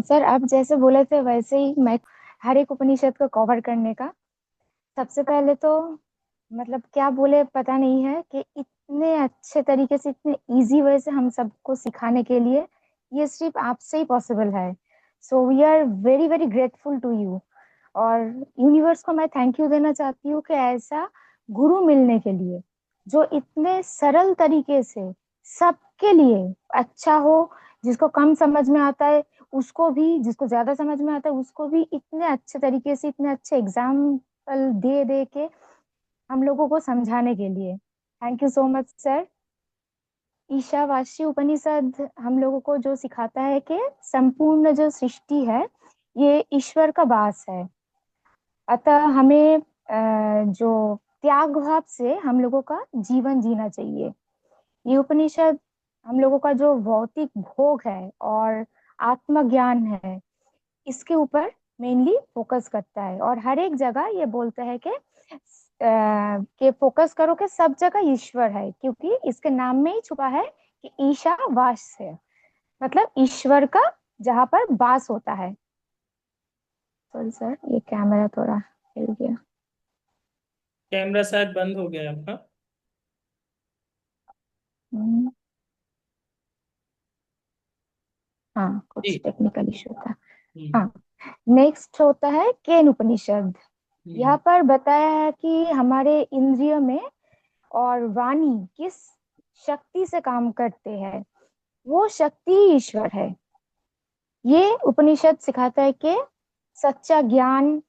Sir आप जैसे बोले थे वैसे ही मैं हर एक उपनिषद को कवर करने का। सबसे पहले तो मतलब क्या बोले पता नहीं है कि इतने अच्छे तरीके से इतने इजी वे से हम सबको सिखाने के लिए ये सिर्फ आपसे ही पॉसिबल है। So we are very very grateful to you. और यूनिवर्स को मैं थैंक यू देना चाहती हूँ कि ऐसा गुरु मिलने के लिए जो इतने सरल तरीके से सबके लिए अच्छा हो। जिसको कम समझ में आता है उसको भी, जिसको ज्यादा समझ में आता है उसको भी इतने अच्छे तरीके से इतने अच्छे एग्जाम्पल दे दे के हम लोगों को समझाने के लिए thank you so much sir. Ishavasya Upanishad हम लोगों को जो सिखाता है कि संपूर्ण जो सृष्टि है ये ईश्वर का वास है। अतः हमें जो त्याग भाव से हम लोगों का जीवन जीना चाहिए। ये उपनिषद हम लोगों का जो भौतिक भोग है और आत्मज्ञान है इसके ऊपर मेनली फोकस करता है। और हर एक जगह ये बोलता है कि फोकस करो कि सब जगह ईश्वर है, क्योंकि इसके नाम में ही छुपा है कि ईशा वास है, मतलब ईश्वर का जहाँ पर वास होता है। सॉरी सर, ये कैमरा थोड़ा हिल गया। कैमरा शायद बंद हो गया आपका। हम्म, हाँ कुछ जी। टेक्निकल इशू था। हम्म। हाँ, नेक्स्ट होता है केन उपनिषद। हम्म। यहाँ पर बताया है कि हमारे इंद्रिय में और वाणी किस शक्ति से काम करते हैं, वो शक्ति ही ईश्वर है। ये उपनिषद सिखाता है कि सच्चा ज्ञान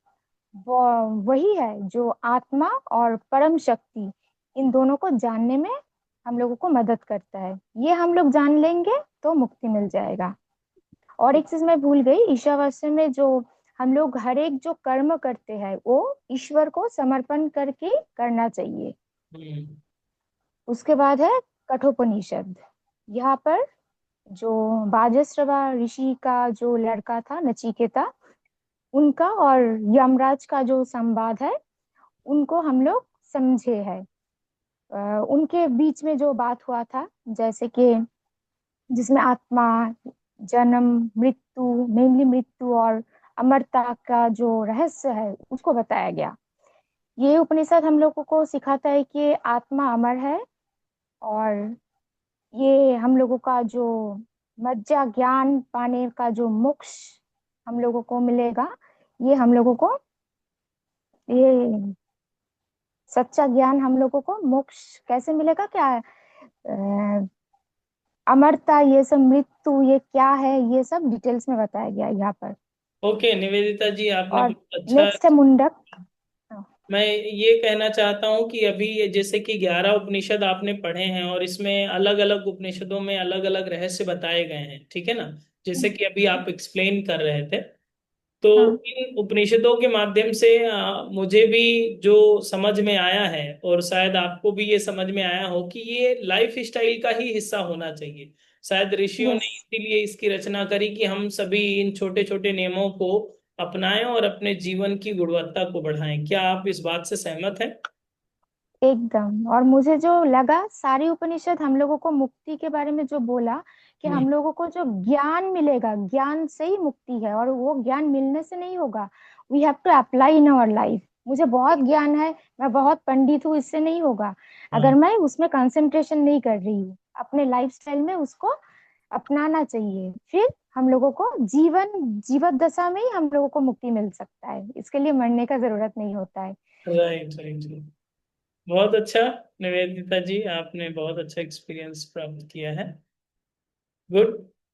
वही है जो आत्मा और परम शक्ति इन दोनों को जानने में हम लोगों को मदद करता है। ये हम लोग जान लेंगे तो मुक्ति मिल जाएगा। और एक चीज मैं भूल गई, ईशावास्य में जो हम लोग हर एक जो कर्म करते हैं वो ईश्वर को समर्पण करके करना चाहिए। हम्म। उसके बाद है कठोपनिषद। यहाँ पर जो बाजस्रवा ऋषि का जो लड़का था नचिकेता, उनका और यमराज का जो संवाद है उनको हम लोग समझे है। उनके बीच में जो बात हुआ था, जैसे कि जिसमें आत्मा, जन्म, मृत्यु, मेनली मृत्यु और अमरता का जो रहस्य है उसको बताया गया। ये उपनिषद हम लोगों को सिखाता है कि आत्मा अमर है और ये हम लोगों का जो मज्जा ज्ञान पाने का जो मोक्ष हम लोगों को मिलेगा, ये हम लोगों को ये सच्चा ज्ञान हम लोगों को मोक्ष कैसे मिलेगा, क्या है अमरता, ये सब मृत्यु ये क्या है, ये सब डिटेल्स में बताया गया है यहाँ पर। ओके निवेदिता जी, आपने और बहुत अच्छा। नेक्स्ट है मुंडक। हाँ, मैं ये कहना चाहता हूँ कि अभी ये जैसे कि 11 उपनिषद आपने पढ़े हैं और इसमें अलग अलग उपनिषदों में अलग अलग रहस्य बताए गए हैं, ठीक है ना। जैसे कि अभी आप एक्सप्लेन कर रहे थे, तो हाँ, इन उपनिषदों के माध्यम से मुझे भी जो समझ में आया है और शायद आपको भी ये समझ में आया हो कि ये लाइफ स्टाइल का ही हिस्सा होना चाहिए। शायद ऋषियों ने यस, इसीलिए इसकी रचना करी कि हम सभी इन छोटे छोटे नियमों को अपनाएं और अपने जीवन की गुणवत्ता को बढ़ाएं। क्या आप इस बात से सहमत हैं? एकदम। और मुझे जो लगा सारी उपनिषद हम लोगों को मुक्ति के बारे में जो बोला कि हम्म। हम लोगों को जो ज्ञान मिलेगा ज्ञान से ही मुक्ति है, और वो ज्ञान मिलने से नहीं होगा। We have to apply in our life. मुझे बहुत ज्ञान है, मैं बहुत पंडित हूँ, इससे नहीं होगा अगर हाँ। मैं उसमें कंसंट्रेशन नहीं कर रही हूँ। अपने लाइफस्टाइल में उसको अपनाना चाहिए, फिर हम लोगों को जीवत दशा में ही हम लोगों को मुक्ति मिल सकता है। इसके लिए मरने का जरूरत नहीं होता है। Right right right. बहुत अच्छा। निवेदिता जी, आपने बहुत अच्छा एक्सपीरियंस प्राप्त किया है। गुड।